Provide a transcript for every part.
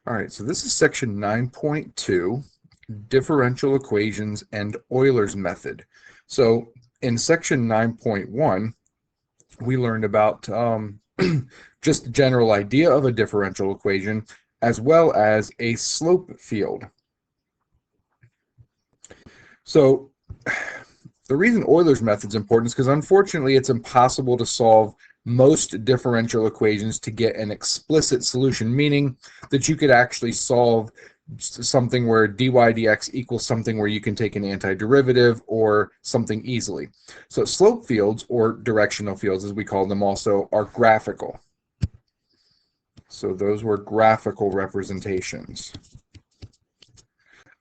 All right, so this is section 9.2, differential equations and Euler's method. So in section 9.1, we learned about just the general idea of a differential equation as well as a slope field. So the reason Euler's method is important is because unfortunately it's impossible to solve most differential equations to get an explicit solution, meaning that you could actually solve something where dy dx equals something where you can take an antiderivative or something easily. So slope fields, or directional fields as we call them also, are graphical. So those were graphical representations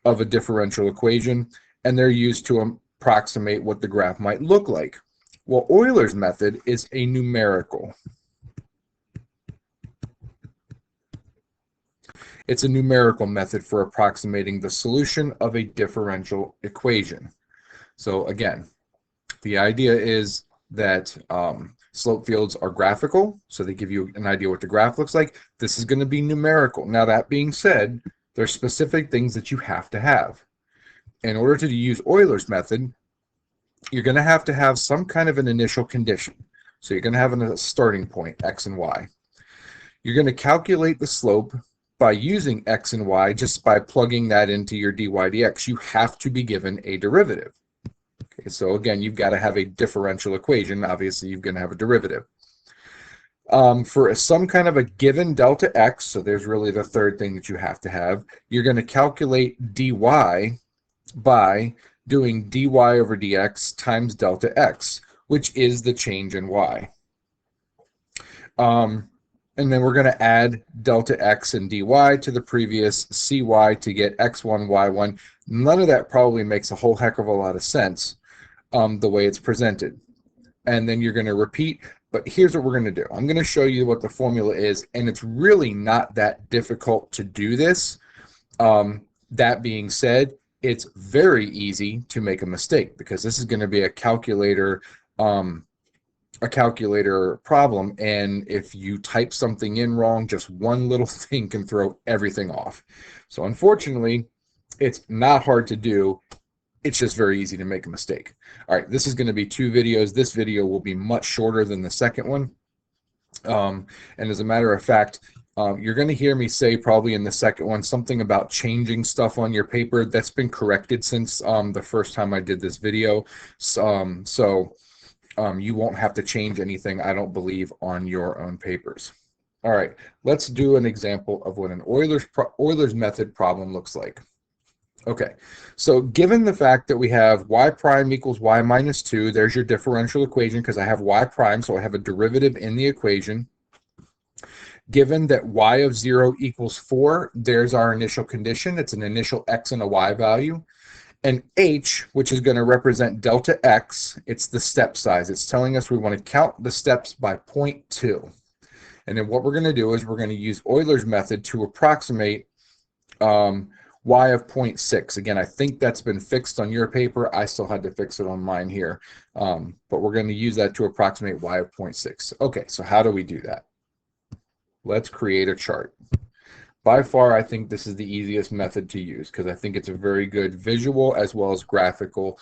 of a differential equation, and they're used to approximate what the graph might look like. Well, Euler's method is a numerical. It's a numerical method for approximating the solution of a differential equation. So again, the idea is that slope fields are graphical, so they give you an idea what the graph looks like. This is going to be numerical. Now, that being said, there's specific things that you have to have. In order to use Euler's method, you're going to have some kind of an initial condition. So you're going to have a starting point, x and y. You're going to calculate the slope by using x and y just by plugging that into your dy dx. You have to be given a derivative. Okay, so again, you've got to have a differential equation. Obviously, you're going to have a derivative. For some kind of a given delta x, so there's really the third thing that you have to have, you're going to calculate dy by doing dy over dx times delta x, which is the change in y. And then we're going to add delta x and dy to the previous cy to get x1, y1. None of that probably makes a whole heck of a lot of sense the way it's presented. And then you're going to repeat, but here's what we're going to do. I'm going to show you what the formula is, and it's really not that difficult to do this. That being said, it's very easy to make a mistake because this is going to be a calculator problem, and if you type something in wrong, just one little thing can throw everything off. So unfortunately, it's not hard to do. It's just very easy to make a mistake. All right, this is going to be 2 videos. This video will be much shorter than the second one. And as a matter of fact, you're going to hear me say probably in the second one something about changing stuff on your paper. That's been corrected since the first time I did this video. You won't have to change anything, I don't believe, on your own papers. All right, let's do an example of what an Euler's method problem looks like. Okay, so given the fact that we have y prime equals y minus 2, there's your differential equation because I have y prime, so I have a derivative in the equation. Given that y of 0 equals 4, there's our initial condition. It's an initial x and a y value. And h, which is going to represent delta x, it's the step size. It's telling us we want to count the steps by 0.2. And then what we're going to do is we're going to use Euler's method to approximate y of 0.6. Again, I think that's been fixed on your paper. I still had to fix it on mine here. But we're going to use that to approximate y of 0.6. Okay, so how do we do that? Let's create a chart. By far, I think this is the easiest method to use because I think it's a very good visual as well as graphical,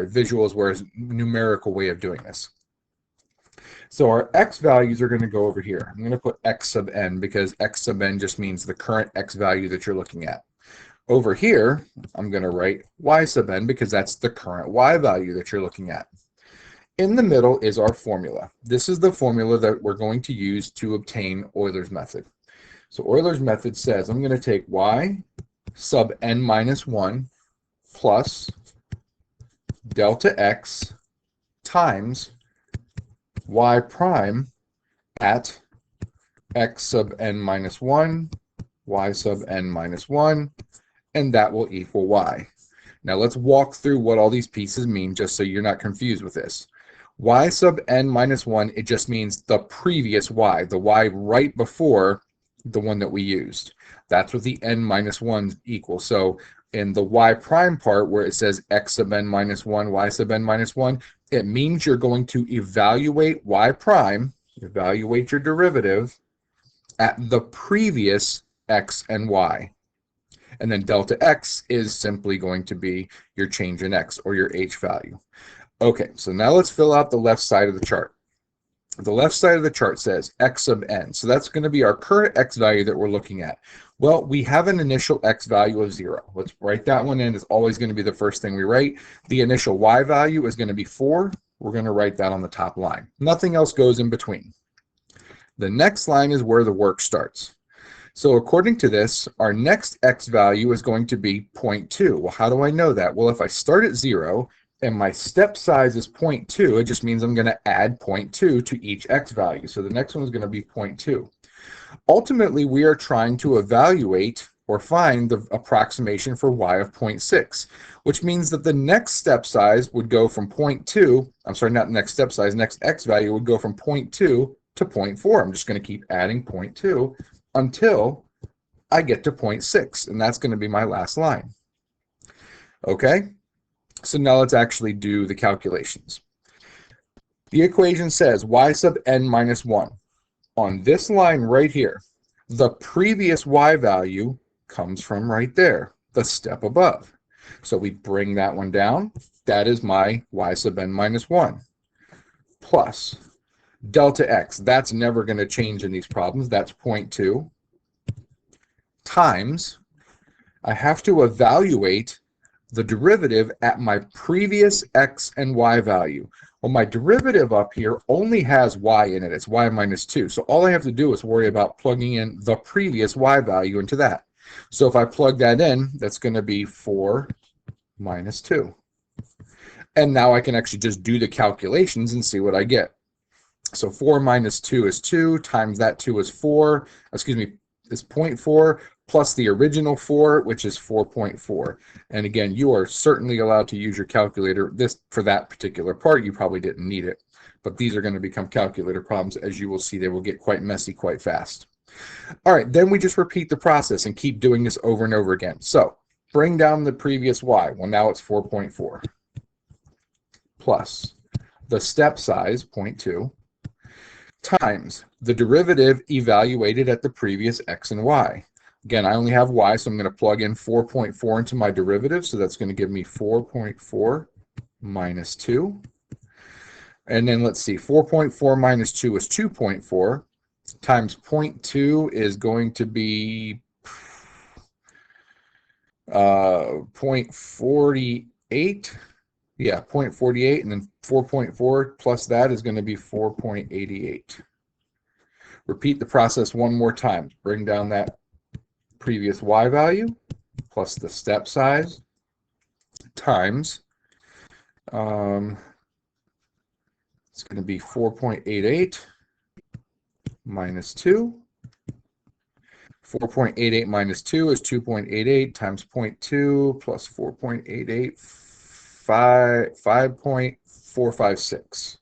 visual as well as numerical way of doing this. So our x values are going to go over here. I'm going to put x sub n because x sub n just means the current x value that you're looking at. Over here, I'm going to write y sub n because that's the current y value that you're looking at. In the middle is our formula. This is the formula that we're going to use to obtain Euler's method. So Euler's method says I'm going to take y sub n minus 1 plus delta x times y prime at x sub n minus 1, y sub n minus 1, and that will equal y. Now let's walk through what all these pieces mean just so you're not confused with this. Y sub n minus 1, it just means the previous y, the y right before the one that we used. That's what the n minus 1 equals. So in the y prime part where it says x sub n minus 1, y sub n minus 1, it means you're going to evaluate y prime, evaluate your derivative at the previous x, and y. And then delta x is simply going to be your change in x, or your h value. Okay, so now let's fill out the left side of the chart. The left side of the chart says x sub n. So that's going to be our current x value that we're looking at. Well, we have an initial x value of 0. Let's write that one in. It's always going to be the first thing we write. The initial y value is going to be 4. We're going to write that on the top line. Nothing else goes in between. The next line is where the work starts. So according to this, our next x value is going to be 0.2. Well, how do I know that? Well, if I start at 0 and my step size is 0.2, it just means I'm going to add 0.2 to each x value. So the next one is going to be 0.2. Ultimately, we are trying to evaluate or find the approximation for y of 0.6, which means that the next step size would go from 0.2, I'm sorry, not next step size, next x value would go from 0.2 to 0.4. I'm just going to keep adding 0.2 until I get to 0.6, and that's going to be my last line. Okay, so now let's actually do the calculations. The equation says y sub n minus 1. On this line right here, the previous y value comes from right there, the step above. So we bring that one down. That is my y sub n minus 1. Plus delta x, that's never going to change in these problems. That's 0.2 times, I have to evaluate the derivative at my previous x and y value. Well, my derivative up here only has y in it. It's y minus 2. So all I have to do is worry about plugging in the previous y value into that. So if I plug that in, that's going to be 4 minus 2. And now I can actually just do the calculations and see what I get. So 4 minus 2 is 2, times that 2 is 4, excuse me, is 0.4, plus the original 4, which is 4.4. And again, you are certainly allowed to use your calculator. This, for that particular part, you probably didn't need it. But these are going to become calculator problems. As you will see, they will get quite messy quite fast. All right, then we just repeat the process and keep doing this over and over again. So bring down the previous y. Well, now it's 4.4 plus the step size, 0.2, times the derivative evaluated at the previous x and y. Again, I only have y, so I'm going to plug in 4.4 into my derivative, so that's going to give me 4.4 minus 2. And then let's see, 4.4 minus 2 is 2.4, times 0.2 is going to be 0.48. Yeah, 0.48, and then 4.4 plus that is going to be 4.88. Repeat the process one more time. Bring down that previous y value plus the step size times, it's going to be 4.88 minus 2. 4.88 minus 2 is 2.88 times 0.2 plus 4.88, 5.456.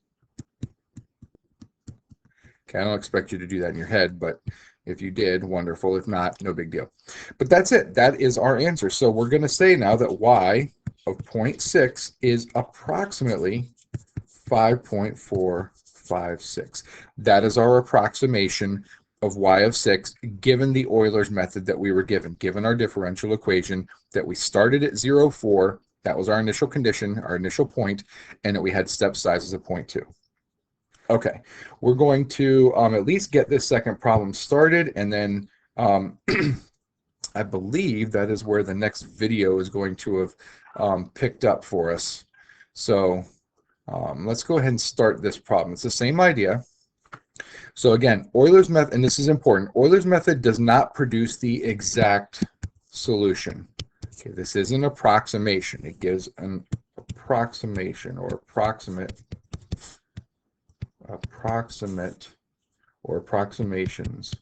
Okay, I don't expect you to do that in your head, but if you did, wonderful. If not, no big deal. But that's it. That is our answer. So we're going to say now that y of 0.6 is approximately 5.456. That is our approximation of y of 6 given the Euler's method that we were given our differential equation that we started at 0, 4. That was our initial condition, our initial point, and that we had step sizes of 0.2. Okay, we're going to at least get this second problem started, and then I believe that is where the next video is going to have picked up for us. So let's go ahead and start this problem. It's the same idea. So again, Euler's method, and this is important, Euler's method does not produce the exact solution. Okay, this is an approximation. It gives an approximation or approximate or approximations.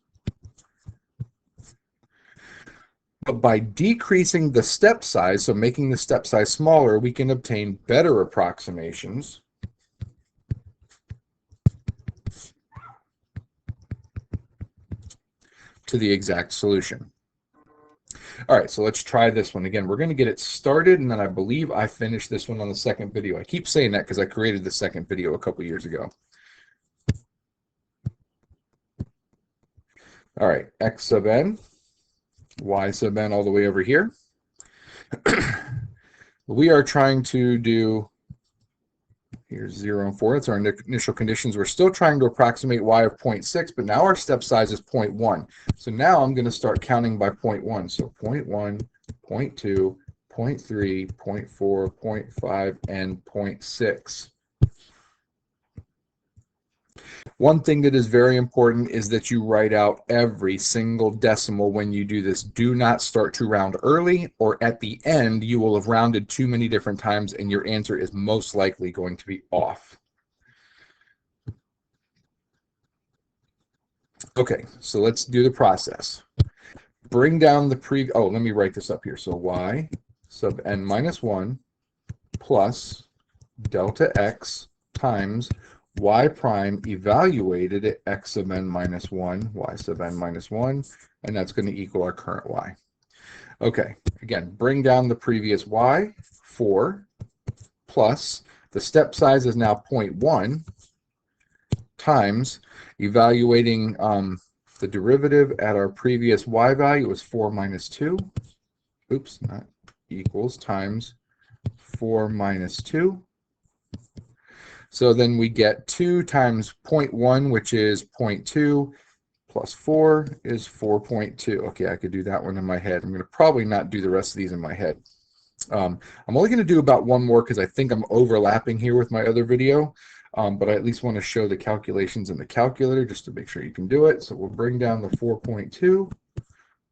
But by decreasing the step size, so making the step size smaller, we can obtain better approximations to the exact solution. All right, so let's try this one again. We're going to get it started, and then I believe I finished this one on the second video. I keep saying that because I created the second video a couple years ago. All right, x sub n y sub n all the way over here. We are trying to do, here's 0 and 4. That's our initial conditions. We're still trying to approximate y of 0.6, but now our step size is 0.1. So now I'm going to start counting by 0.1. So 0.1, 0.2, 0.3, 0.4, 0.5, and 0.6. One thing that is very important is that you write out every single decimal when you do this. Do not start to round early, or at the end you will have rounded too many different times and your answer is most likely going to be off. Okay, so let's do the process. Bring down the let me write this up here. So y sub n minus 1 plus delta x times y prime evaluated at x sub n minus 1, y sub n minus 1, and that's going to equal our current y. Okay, again, bring down the previous y, 4, plus, the step size is now 0.1, times, evaluating the derivative at our previous y value was 4 minus 2, oops, not equals, times 4 minus 2. So then we get 2 times 0.1, which is 0.2, plus 4 is 4.2. Okay, I could do that one in my head. I'm going to probably not do the rest of these in my head. I'm only going to do about one more because I think I'm overlapping here with my other video, but I at least want to show the calculations in the calculator just to make sure you can do it. So we'll bring down the 4.2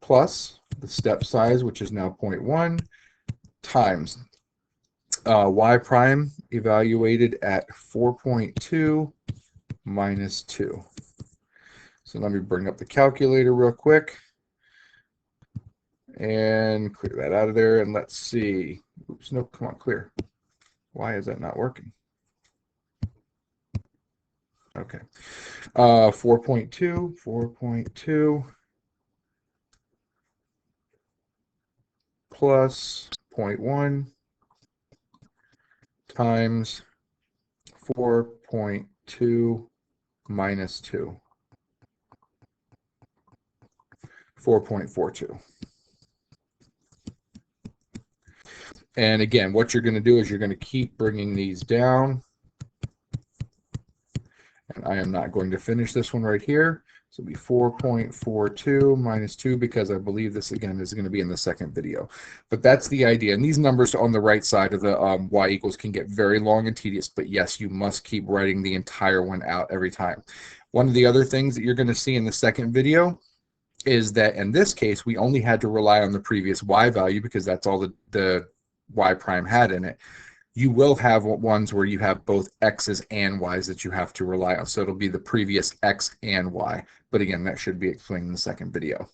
plus the step size, which is now 0.1, times y prime evaluated at 4.2 minus 2. So let me bring up the calculator real quick and clear that out of there, and let's see. Oops, nope, come on, clear. Why is that not working? Okay. 4.2 plus 0.1 times 4.2 minus 2. 4.42. And again, what you're going to do is you're going to keep bringing these down. And I am not going to finish this one right here. So it'll be 4.42 minus 2, because I believe this, again, is going to be in the second video. But that's the idea. And these numbers on the right side of the y equals can get very long and tedious. But yes, you must keep writing the entire one out every time. One of the other things that you're going to see in the second video is that in this case, we only had to rely on the previous y value because that's all the y prime had in it. You will have ones where you have both x's and y's that you have to rely on. So it'll be the previous x and y. But again, that should be explained in the second video.